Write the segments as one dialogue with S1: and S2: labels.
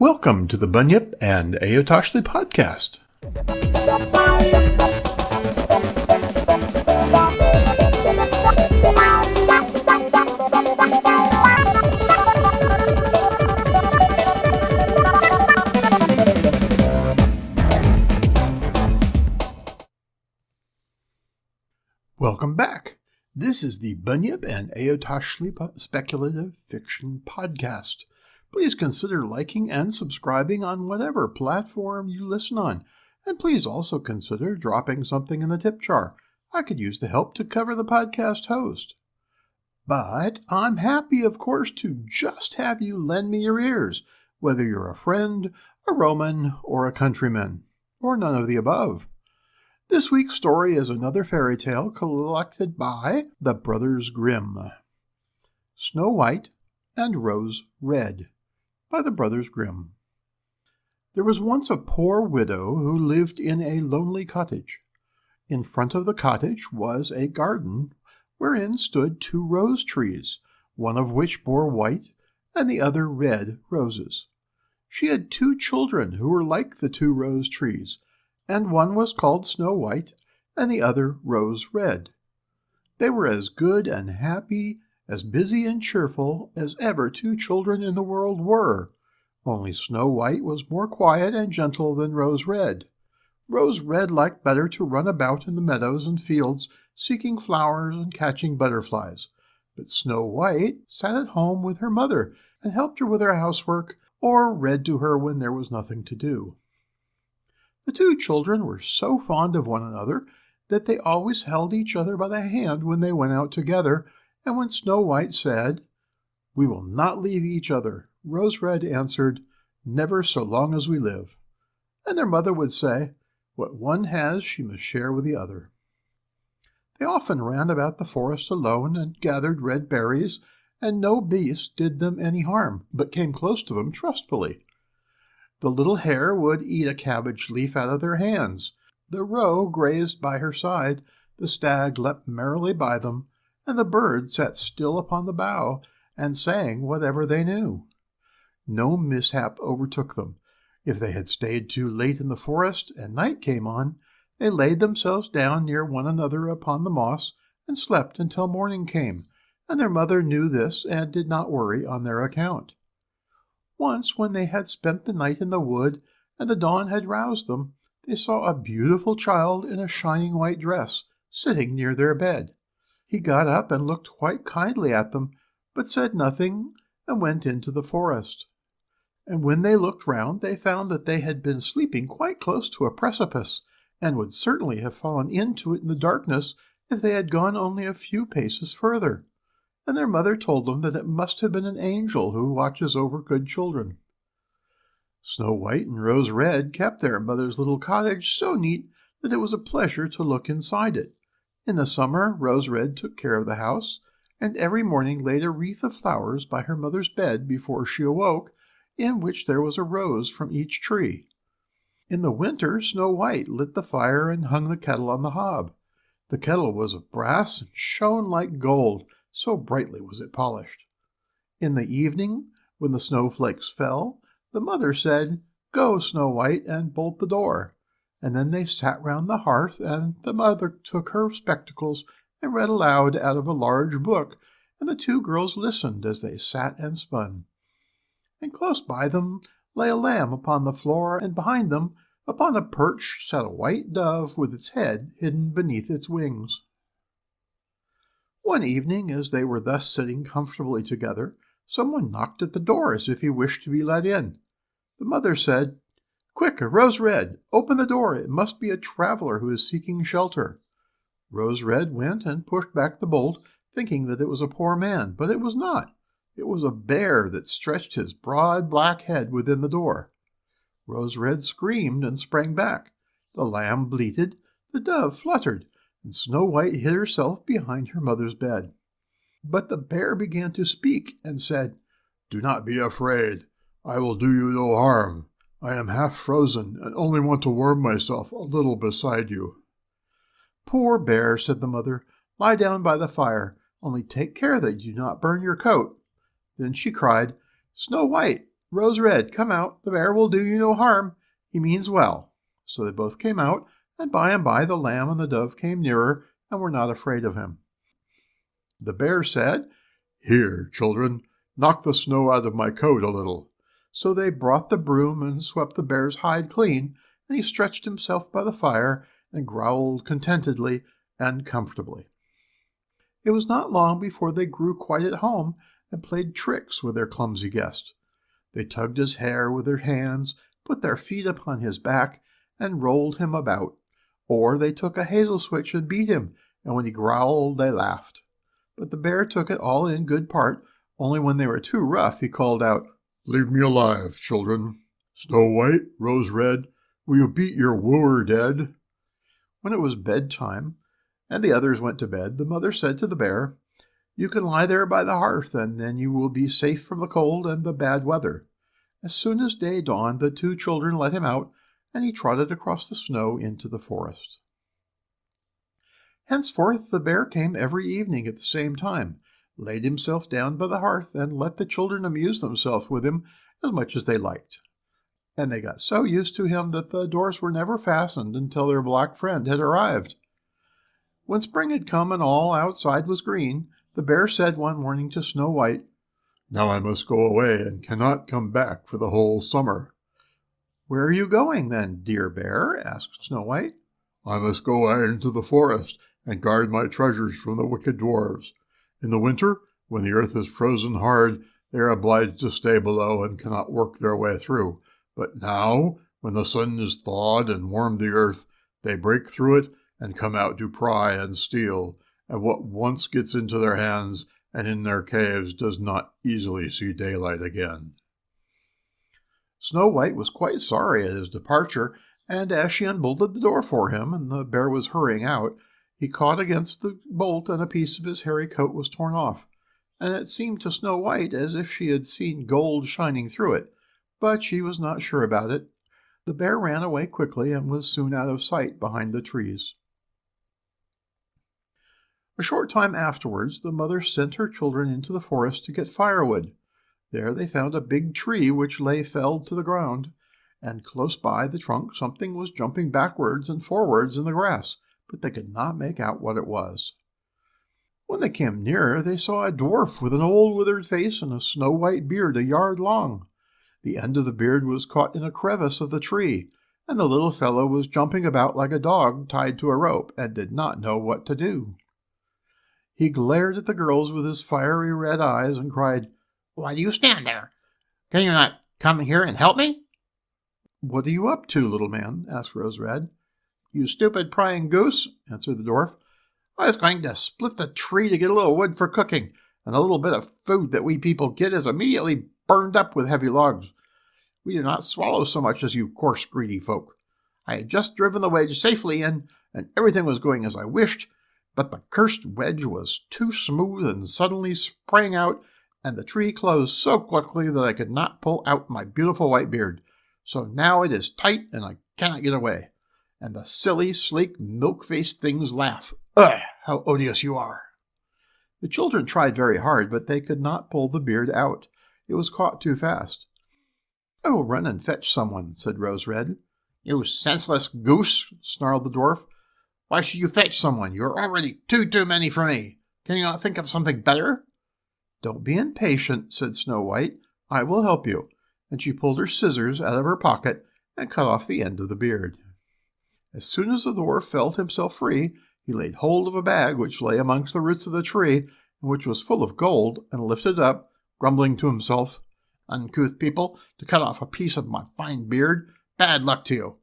S1: Welcome to the Bunyip and Ayotoshli podcast. Welcome back. This is the Bunyip and Ayotoshli Speculative Fiction Podcast. Please consider liking and subscribing on whatever platform you listen on. And please also consider dropping something in the tip jar. I could use the help to cover the podcast host. But I'm happy, of course, to just have you lend me your ears, whether you're a friend, a Roman, or a countryman, or none of the above. This week's story is another fairy tale collected by the Brothers Grimm. Snow White and Rose Red by the Brothers Grimm. There was once a poor widow who lived in a lonely cottage. In front of the cottage was a garden wherein stood 2 rose trees, one of which bore white and the other red roses. She had 2 children who were like the 2 rose trees, and one was called Snow White, and the other Rose Red. They were as good and happy, as busy and cheerful as ever 2 children in the world were, only Snow White was more quiet and gentle than Rose Red. Rose Red liked better to run about in the meadows and fields, seeking flowers and catching butterflies, but Snow White sat at home with her mother and helped her with her housework, or read to her when there was nothing to do. The 2 children were so fond of one another that they always held each other by the hand when they went out together, and when Snow White said, "We will not leave each other," Rose Red answered, "Never so long as we live." And their mother would say, "What one has she must share with the other." They often ran about the forest alone and gathered red berries, and no beast did them any harm, but came close to them trustfully. The little hare would eat a cabbage leaf out of their hands. The roe grazed by her side, the stag leapt merrily by them, and the bird sat still upon the bough and sang whatever they knew. No mishap overtook them. If they had stayed too late in the forest and night came on, they laid themselves down near one another upon the moss and slept until morning came, and their mother knew this and did not worry on their account. Once, when they had spent the night in the wood and the dawn had roused them, they saw a beautiful child in a shining white dress sitting near their bed. He got up and looked quite kindly at them, but said nothing and went into the forest. And when they looked round, they found that they had been sleeping quite close to a precipice, and would certainly have fallen into it in the darkness if they had gone only a few paces further. And their mother told them that it must have been an angel who watches over good children. Snow White and Rose Red kept their mother's little cottage so neat that it was a pleasure to look inside it. In the summer, Rose Red took care of the house, and every morning laid a wreath of flowers by her mother's bed before she awoke, in which there was a rose from each tree. In the winter, Snow White lit the fire and hung the kettle on the hob. The kettle was of brass and shone like gold, so brightly was it polished. In the evening, when the snowflakes fell, the mother said, "Go, Snow White, and bolt the door." And then they sat round the hearth, and the mother took her spectacles and read aloud out of a large book, and the 2 girls listened as they sat and spun. And close by them lay a lamb upon the floor, and behind them, upon a perch, sat a white dove with its head hidden beneath its wings. One evening, as they were thus sitting comfortably together, someone knocked at the door as if he wished to be let in. The mother said, "Quick, Rose Red, open the door. It must be a traveler who is seeking shelter." Rose Red went and pushed back the bolt, thinking that it was a poor man, but it was not. It was a bear that stretched his broad black head within the door. Rose Red screamed and sprang back. The lamb bleated, the dove fluttered, and Snow White hid herself behind her mother's bed. But the bear began to speak and said, "Do not be afraid. I will do you no harm. I am half frozen and only want to warm myself a little beside you." "Poor bear," said the mother, "lie down by the fire. Only take care that you do not burn your coat." Then she cried, "Snow White, Rose Red, come out. The bear will do you no harm. He means well." So they both came out, and by the lamb and the dove came nearer and were not afraid of him. The bear said, "Here, children, knock the snow out of my coat a little." So they brought the broom and swept the bear's hide clean, and he stretched himself by the fire and growled contentedly and comfortably. It was not long before they grew quite at home and played tricks with their clumsy guest. They tugged his hair with their hands, put their feet upon his back, and rolled him about. Or they took a hazel switch and beat him, and when he growled they laughed. But the bear took it all in good part, only when they were too rough he called out, "Leave me alive, children. Snow White, Rose Red, will you beat your wooer dead?" When it was bedtime, and the others went to bed, the mother said to the bear, "You can lie there by the hearth, and then you will be safe from the cold and the bad weather." As soon as day dawned, the two children let him out, and he trotted across the snow into the forest. Henceforth the bear came every evening at the same time, laid himself down by the hearth, and let the children amuse themselves with him as much as they liked. And they got so used to him that the doors were never fastened until their black friend had arrived. When spring had come and all outside was green, the bear said one morning to Snow White, "Now I must go away and cannot come back for the whole summer." "Where are you going, then, dear bear?" asked Snow White. "I must go out into the forest and guard my treasures from the wicked dwarfs. In the winter, when the earth is frozen hard, they are obliged to stay below and cannot work their way through. But now, when the sun is thawed and warmed the earth, they break through it and come out to pry and steal, and what once gets into their hands and in their caves does not easily see daylight again." Snow White was quite sorry at his departure, and as she unbolted the door for him, and the bear was hurrying out, he caught against the bolt, and a piece of his hairy coat was torn off, and it seemed to Snow White as if she had seen gold shining through it, but she was not sure about it. The bear ran away quickly and was soon out of sight behind the trees. A short time afterwards, the mother sent her children into the forest to get firewood. There they found a big tree which lay felled to the ground, and close by the trunk something was jumping backwards and forwards in the grass, but they could not make out what it was. When they came nearer, they saw a dwarf with an old withered face and a snow-white beard a yard long. The end of the beard was caught in a crevice of the tree, and the little fellow was jumping about like a dog tied to a rope, and did not know what to do. He glared at the girls with his fiery red eyes and cried, "Why do you stand there? Can you not come here and help me?" "What are you up to, little man?" asked Rose Red. "You stupid prying goose," answered the dwarf. "I was going to split the tree to get a little wood for cooking, and the little bit of food that we people get is immediately burned up with heavy logs. We do not swallow so much as you coarse, greedy folk. I had just driven the wedge safely in, and everything was going as I wished, but the cursed wedge was too smooth and suddenly sprang out, and the tree closed so quickly that I could not pull out my beautiful white beard. So now it is tight, and I cannot get away. And the silly, sleek, milk-faced things laugh. Ugh, how odious you are!" The children tried very hard, but they could not pull the beard out. It was caught too fast. "I will run and fetch someone," said Rose Red. "You senseless goose," snarled the dwarf. "Why should you fetch someone? You are already too many for me. Can you not think of something better?" "Don't be impatient," said Snow White. "I will help you." And she pulled her scissors out of her pocket and cut off the end of the beard. As soon as the dwarf felt himself free, he laid hold of a bag which lay amongst the roots of the tree, and which was full of gold, and lifted it up, grumbling to himself, "Uncouth people, to cut off a piece of my fine beard. Bad luck to you."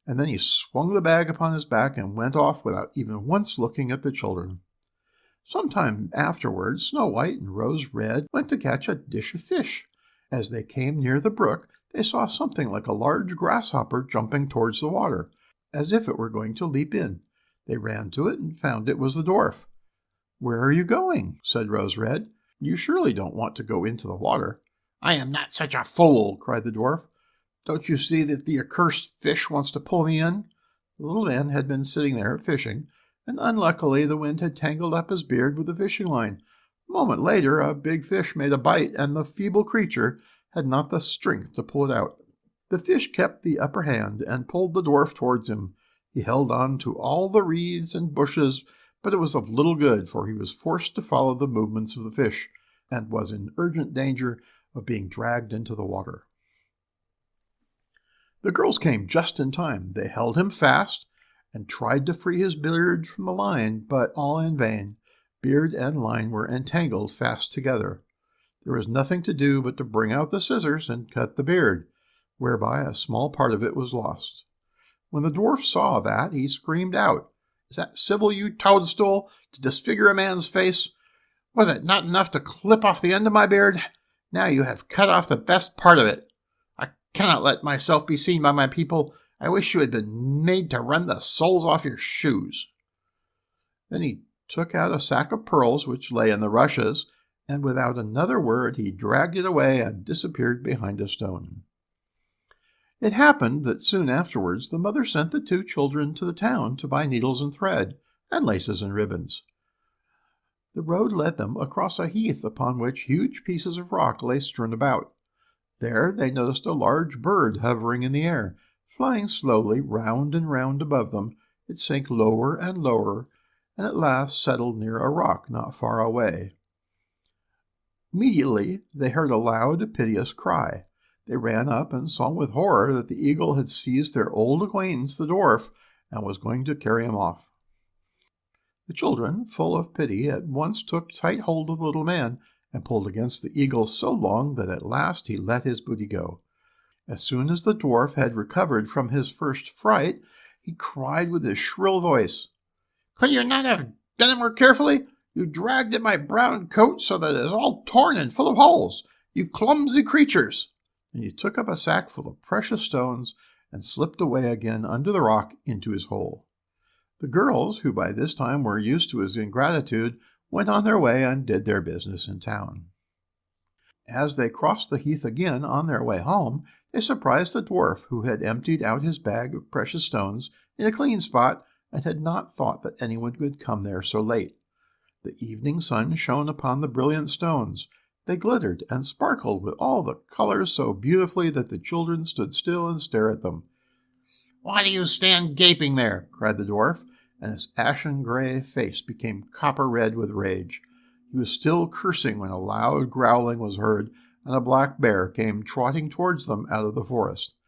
S1: And then he swung the bag upon his back and went off without even once looking at the children. Some time afterwards, Snow White and Rose Red went to catch a dish of fish. As they came near the brook, they saw something like a large grasshopper jumping towards the water, as if it were going to leap in. They ran to it and found it was the dwarf. "Where are you going?" said Rose Red. "You surely don't want to go into the water." "I am not such a fool," cried the dwarf. "Don't you see that the accursed fish wants to pull me in?" The little man had been sitting there fishing, and unluckily the wind had tangled up his beard with the fishing line. A moment later a big fish made a bite, and the feeble creature, had not the strength to pull it out. The fish kept the upper hand and pulled the dwarf towards him. He held on to all the reeds and bushes, but it was of little good, for he was forced to follow the movements of the fish, and was in urgent danger of being dragged into the water. The girls came just in time. They held him fast and tried to free his beard from the line, but all in vain. Beard and line were entangled fast together. There was nothing to do but to bring out the scissors and cut the beard, whereby a small part of it was lost. When the dwarf saw that, he screamed out, "Is that civil, you toadstool, to disfigure a man's face? Was it not enough to clip off the end of my beard? Now you have cut off the best part of it. I cannot let myself be seen by my people. I wish you had been made to rend the soles off your shoes." Then he took out a sack of pearls which lay in the rushes, and without another word he dragged it away and disappeared behind a stone. It happened that soon afterwards the mother sent the two children to the town to buy needles and thread, and laces and ribbons. The road led them across a heath upon which huge pieces of rock lay strewn about. There they noticed a large bird hovering in the air. Flying slowly round and round above them, it sank lower and lower, and at last settled near a rock not far away. Immediately they heard a loud, piteous cry. They ran up and saw with horror that the eagle had seized their old acquaintance, the dwarf, and was going to carry him off. The children, full of pity, at once took tight hold of the little man and pulled against the eagle so long that at last he let his booty go. As soon as the dwarf had recovered from his first fright, he cried with his shrill voice, "Could you not have done it more carefully? You dragged at my brown coat so that it is all torn and full of holes. You clumsy creatures!" And he took up a sack full of precious stones and slipped away again under the rock into his hole. The girls, who by this time were used to his ingratitude, went on their way and did their business in town. As they crossed the heath again on their way home, they surprised the dwarf, who had emptied out his bag of precious stones in a clean spot and had not thought that anyone would come there so late. The evening sun shone upon the brilliant stones. They glittered and sparkled with all the colors so beautifully that the children stood still and stared at them. "Why do you stand gaping there?" cried the dwarf, and his ashen-gray face became copper-red with rage. He was still cursing when a loud growling was heard, and a black bear came trotting towards them out of the forest.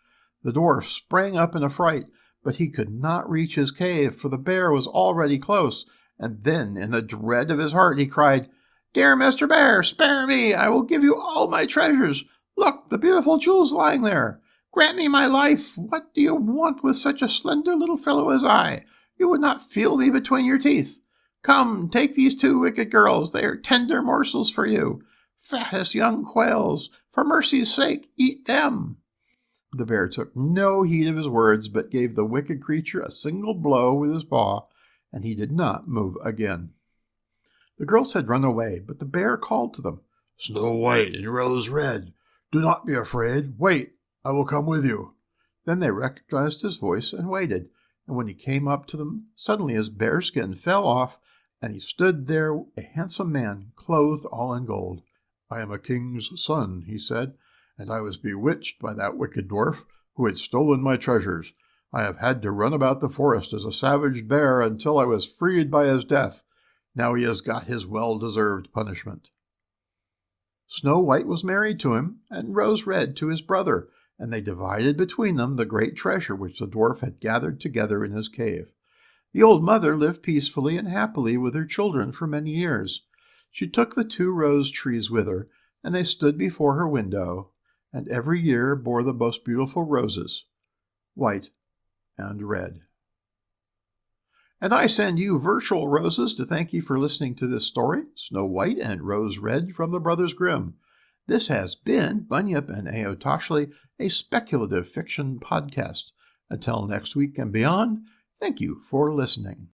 S1: The dwarf sprang up in a fright, but he could not reach his cave, for the bear was already close, and then, in the dread of his heart, he cried, "Dear Mr. Bear, spare me! I will give you all my treasures. Look, the beautiful jewels lying there. Grant me my life. What do you want with such a slender little fellow as I? You would not feel me between your teeth. Come, take these two wicked girls. They are tender morsels for you. Fat as young quails. For mercy's sake, eat them." The bear took no heed of his words, but gave the wicked creature a single blow with his paw, and he did not move again. The girls had run away, but the bear called to them, "Snow White and Rose Red, do not be afraid. Wait, I will come with you." Then they recognized his voice and waited, and when he came up to them, suddenly his bearskin fell off, and he stood there a handsome man, clothed all in gold. "I am a king's son," he said, "and I was bewitched by that wicked dwarf who had stolen my treasures. I have had to run about the forest as a savage bear until I was freed by his death. Now he has got his well-deserved punishment." Snow White was married to him, and Rose Red to his brother, and they divided between them the great treasure which the dwarf had gathered together in his cave. The old mother lived peacefully and happily with her children for many years. She took the 2 rose trees with her, and they stood before her window, and every year bore the most beautiful roses, white and red. And I send you virtual roses to thank you for listening to this story, Snow White and Rose Red from the Brothers Grimm. This has been Bunyip and Aotoshli, a speculative fiction podcast. Until next week and beyond, thank you for listening.